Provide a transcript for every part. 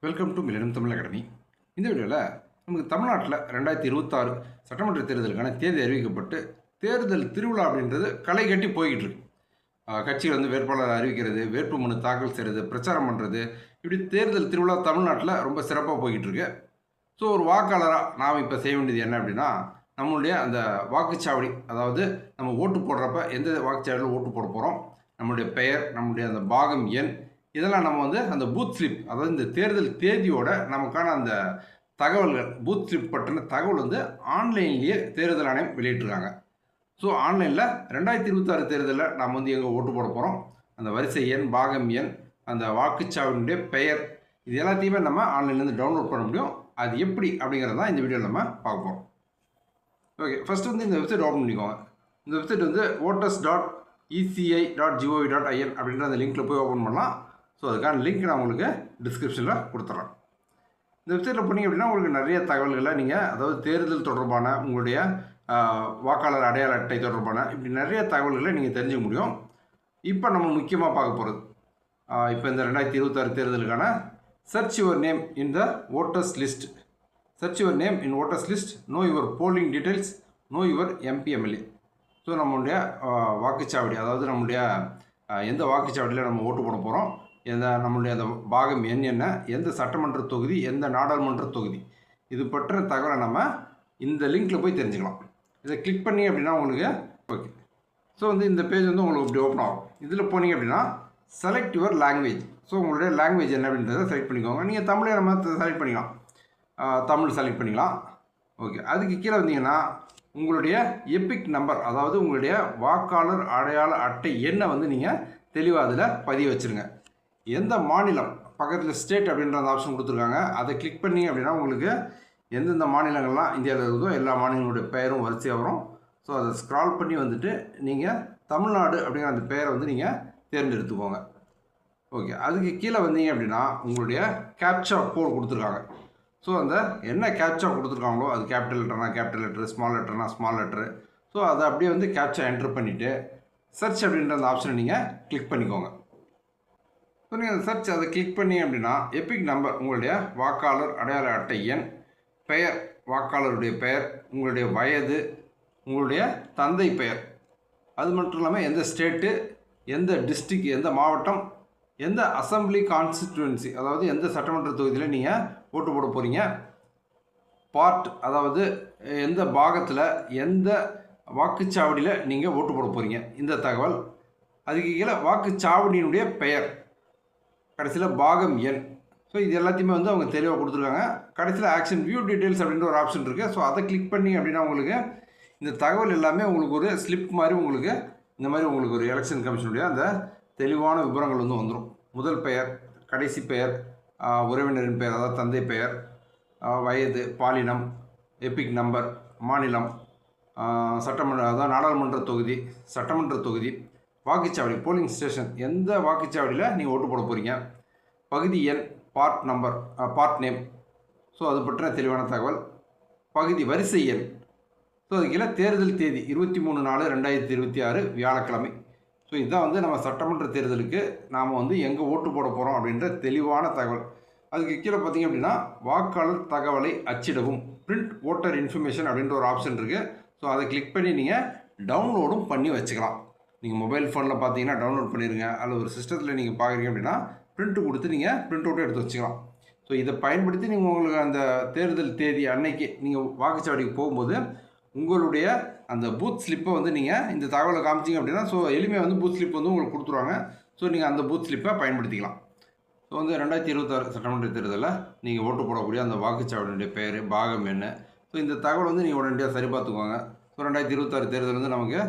Welcome to millennium Tamil academy. இந்த வீடியோவில் நமக்கு தமிழ்நாட்டில் 2026 சட்டமன்ற தேர்தலுக்கான தேதி அறிவிக்கப்பட்டு தேர்தல் திருவிழா அப்படின்றது களை கட்டி போய்கிட்டு இருக்கு. கட்சிகள் வந்து வேட்பாளர் அறிவிக்கிறது, வேட்புமனு தாக்கல் செய்கிறது, பிரச்சாரம் பண்ணுறது, இப்படி தேர்தல் திருவிழா தமிழ்நாட்டில் ரொம்ப சிறப்பாக போய்கிட்டு இருக்கு. ஸோ ஒரு வாக்காளராக நாம் இப்போ செய்ய வேண்டியது என்ன அப்படின்னா, நம்மளுடைய அந்த வாக்குச்சாவடி, அதாவது நம்ம ஓட்டு போடுறப்ப எந்த வாக்குச்சாவடியில் ஓட்டு போட போகிறோம், நம்மளுடைய பெயர், நம்மளுடைய அந்த பாகம் எண், இதெல்லாம் நம்ம வந்து அந்த பூத் ஸ்லிப், அதாவது இந்த தேர்தல் தேதியோட நமக்கான அந்த தகவல்கள், பூத் ஸ்லிப் பற்றின தகவல் வந்து ஆன்லைன்லேயே தேர்தல் ஆணையம் வெளியிட்டிருக்காங்க. ஸோ ஆன்லைனில் 2026 தேர்தலில் நாம் வந்து எங்கே ஓட்டு போட போகிறோம், அந்த வரிசை எண், பாகம் எண், அந்த வாக்குச்சாவடியுடைய பெயர், இது எல்லாத்தையுமே நம்ம ஆன்லைன்லேருந்து டவுன்லோட் பண்ண முடியும். அது எப்படி அப்படிங்கிறது தான் இந்த வீடியோவில் நம்ம பார்க்க போகிறோம். ஓகே, ஃபஸ்ட்டு வந்து இந்த வெப்சைட் ஓப்பன் பண்ணிக்கோங்க. இந்த வெப்சைட் வந்து voters.eci.gov.in அப்படின்ற அந்த லிங்க்கில் போய் ஓப்பன் பண்ணலாம். ஸோ அதுக்கான லிங்க் நான் உங்களுக்கு டிஸ்கிரிப்ஷனில் கொடுத்துட்றேன். இந்த வெப்சைட்டில் போனீங்க அப்படின்னா உங்களுக்கு நிறைய தகவல்களை நீங்கள், அதாவது தேர்தல் தொடர்பான, உங்களுடைய வாக்காளர் அடையாள அட்டை தொடர்பான, இப்படி நிறைய தகவல்களை நீங்கள் தெரிஞ்சுக்க முடியும். இப்போ நம்ம முக்கியமாக பார்க்க போகிறது, இப்போ இந்த 2026 தேர்தலுக்கான search your name in the voters list. Search your name in voters list, know your polling details, know your MP MLA. So நம்மளுடைய வாக்குச்சாவடி, அதாவது நம்மளுடைய எந்த வாக்குச்சாவடியில் நம்ம ஓட்டு போட போகிறோம், நம்மளுடைய அந்த பாகம் எண் என்ன, எந்த சட்டமன்ற தொகுதி, எந்த நாடாளுமன்ற தொகுதி, இது பற்றின தகவலை நம்ம இந்த லிங்க்கில் போய் தெரிஞ்சுக்கலாம். இதை கிளிக் பண்ணி அப்படின்னா உங்களுக்கு ஓகே. ஸோ வந்து இந்த பேஜ் வந்து உங்களுக்கு இப்படி ஓப்பன் ஆகும். இதில் போனீங்க அப்படின்னா செலக்ட் யுவர் லாங்குவேஜ். ஸோ உங்களுடைய லாங்குவேஜ் என்ன அப்படின்றத செலக்ட் பண்ணிக்கோங்க. நீங்கள் தமிழே நம்ம செலக்ட் பண்ணிக்கலாம், தமிழ் செலக்ட் பண்ணிக்கலாம். ஓகே, அதுக்கு கீழே வந்தீங்கன்னா உங்களுடைய எபிக் நம்பர், அதாவது உங்களுடைய வாக்காளர் அடையாள அட்டை எண்ணை வந்து நீங்கள் தெளிவாக அதில் பதிய வச்சுருங்க. எந்த மாநிலம், பக்கத்தில் ஸ்டேட் அப்படின்ற அந்த ஆப்ஷன் கொடுத்துருக்காங்க, அதை கிளிக் பண்ணி அப்படின்னா உங்களுக்கு எந்தெந்த மாநிலங்கள்லாம் இந்தியாவில் இருக்குதோ எல்லா மாநிலங்களுடைய பெயரும் வரிசையாக வரும். ஸோ அதை ஸ்க்ரால் பண்ணி வந்துட்டு நீங்கள் தமிழ்நாடு அப்படிங்கிற அந்த பெயரை வந்து நீங்கள் தேர்ந்தெடுத்துக்கோங்க. ஓகே, அதுக்கு கீழே வந்தீங்க அப்படின்னா உங்களுடைய கேப்சா கோட் கொடுத்துருக்காங்க. ஸோ அந்த என்ன கேப்சா கொடுத்துருக்காங்களோ, அது கேபிட்டல் லெட்டர்னா கேபிட்டல் லெட்டரு, ஸ்மால் லெட்டர்னா ஸ்மால் லெட்டரு, ஸோ அதை அப்படியே வந்து கேப்சா என்ட்ரு பண்ணிவிட்டு சர்ச் அப்படின்ற அந்த ஆப்ஷனை நீங்கள் கிளிக் பண்ணிக்கோங்க. ஸோ நீங்கள் சர்ச் அதை கிளிக் பண்ணி அப்படின்னா எபிக் நம்பர், உங்களுடைய வாக்காளர் அடையாள அட்டை எண், பெயர், வாக்காளருடைய பெயர், உங்களுடைய வயது, உங்களுடைய தந்தை பெயர், அது மட்டும் இல்லாமல் எந்த ஸ்டேட்டு, எந்த டிஸ்ட்ரிக்ட், எந்த மாவட்டம், எந்த அசம்பிளி கான்ஸ்டிட்யூன்சி, அதாவது எந்த சட்டமன்ற தொகுதியில் நீங்கள் ஓட்டு போட போகிறீங்க, பார்ட், அதாவது எந்த பாகத்தில், எந்த வாக்குச்சாவடியில் நீங்கள் ஓட்டு போட போகிறீங்க, இந்த தகவல். அதுக்கு கீழே வாக்குச்சாவடியினுடைய பெயர், கடைசியில் பாகம் எண். ஸோ இது எல்லாத்தையுமே வந்து அவங்க தெளிவாக கொடுத்துருக்காங்க. கடைசியில் ஆக்ஷன் வியூ டீட்டெயில்ஸ் அப்படின்ற ஒரு ஆப்ஷன் இருக்குது. ஸோ அதை கிளிக் பண்ணி அப்படின்னா உங்களுக்கு இந்த தகவல் எல்லாமே உங்களுக்கு ஒரு ஸ்லிப் மாதிரி, உங்களுக்கு இந்த மாதிரி உங்களுக்கு ஒரு எலெக்ஷன் கமிஷனுடைய அந்த தெளிவான விவரங்கள் வந்து வந்துடும். முதல் பெயர், கடைசி பெயர், உறவினரின் பெயர், அதாவது தந்தை பெயர், வயது, பாலினம், எபிக் நம்பர், மாநிலம், சட்டமன்ற, அதாவது நாடாளுமன்ற தொகுதி, சட்டமன்ற தொகுதி, வாக்குச்சாவடி, போலிங் ஸ்டேஷன், எந்த வாக்குச்சாவடியில் நீங்கள் ஓட்டு போட போகிறீங்க, பகுதி எண், part number, part name, so அது பற்றின தெளிவான தகவல், பகுதி வரிசை எண். ஸோ அதுக்கீழே தேர்தல் தேதி 23/4/2026 வியாழக்கிழமை. ஸோ இதுதான் வந்து நம்ம சட்டமன்ற தேர்தலுக்கு நாம் வந்து எங்கே ஓட்டு போட போகிறோம் அப்படின்ற தெளிவான தகவல். அதுக்கு கீழே பார்த்தீங்க அப்படின்னா வாக்காளர் தகவலை அச்சிடவும், பிரிண்ட் ஓட்டர் இன்ஃபர்மேஷன் அப்படின்ற ஒரு ஆப்ஷன் இருக்குது. ஸோ அதை கிளிக் பண்ணி நீங்கள் டவுன்லோடும் பண்ணி வச்சுக்கலாம். நீங்கள் மொபைல் ஃபோனில் பார்த்தீங்கன்னா டவுன்லோட் பண்ணிடுங்க, அல்லது ஒரு சிஸ்டத்தில் நீங்கள் பார்க்குறீங்க அப்படின்னா பிரிண்ட்டு கொடுத்து நீங்கள் பிரிண்ட் அவுட்டும் எடுத்து வச்சுக்கலாம். ஸோ இதை பயன்படுத்தி நீங்கள் உங்களுக்கு அந்த தேர்தல் தேதி அன்னைக்கு நீங்கள் வாக்குச்சாவடிக்கு போகும்போது உங்களுடைய அந்த பூத் ஸ்லிப்பை வந்து நீங்கள் இந்த தகவலை காமிச்சிங்க அப்படின்னா, ஸோ எளிமையாக வந்து பூத் ஸ்லிப் வந்து உங்களுக்கு கொடுத்துருவாங்க. ஸோ நீங்கள் அந்த பூத் ஸ்லிப்பை பயன்படுத்திக்கலாம். ஸோ வந்து 2026 சட்டமன்ற தேர்தலில் நீங்கள் ஓட்டு போடக்கூடிய அந்த வாக்குச்சாவடியுடைய பெயர், பாகம் என்ன, ஸோ இந்த தகவல் வந்து நீங்கள் உடனடியாக சரி பார்த்துக்குவாங்க. ஸோ 2026 தேர்தல் வந்து நமக்கு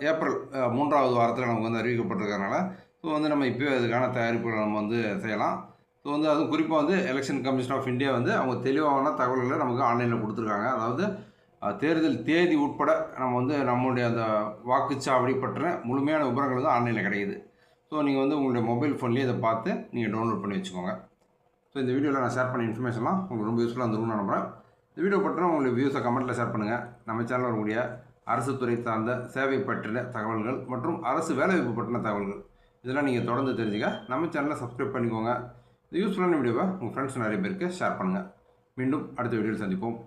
ஏப்ரல் 3வது வாரத்தில் நமக்கு வந்து அறிவிக்கப்பட்டிருக்கறனால ஸோ வந்து நம்ம இப்போயே அதுக்கான தயாரிப்புகளை நம்ம வந்து செய்யலாம். ஸோ வந்து அதுவும் குறிப்பாக வந்து எலெக்ஷன் கமிஷன் ஆஃப் இந்தியா வந்து அவங்க தெளிவான தகவல்களை நமக்கு ஆன்லைனில் கொடுத்துருக்காங்க. அதாவது தேர்தல் தேதி உட்பட நம்ம வந்து நம்மளுடைய அந்த வாக்குச்சாவடி பற்றின முழுமையான விவரங்கள் வந்து ஆன்லைனில் கிடைக்குது. ஸோ நீங்கள் வந்து உங்களுடைய மொபைல் ஃபோன்லேயே இதை பார்த்து நீங்கள் டவுன்லோட் பண்ணி வச்சுக்கோங்க. ஸோ இந்த வீடியோவில் நான் ஷேர் பண்ண இன்ஃபர்மேஷன்லாம் உங்களுக்கு ரொம்ப யூஸ்ஃபுல்லாக இருந்திருக்கும்னு நம்புகிறேன். இந்த வீடியோ பற்றின உங்களுக்கு வியூஸை கமெண்ட்டில் ஷேர் பண்ணுங்கள். நம்ம சேனலில் வரக்கூடிய அரசு துறை சார்ந்த சேவை பற்றின தகவல்கள் மற்றும் அரசு வேலைவாய்ப்பு பற்றின தகவல்கள் இதெல்லாம் நீங்கள் தொடர்ந்து தெரிஞ்சுக்க நம்ம சேனலை சப்ஸ்கிரைப் பண்ணிக்கோங்க. இந்த யூஸ்ஃபுல்லான வீடியோவை உங்கள் ஃப்ரெண்ட்ஸ் நிறைய பேருக்கு ஷேர் பண்ணுங்கள். மீண்டும் அடுத்த வீடியோவில் சந்திப்போம்.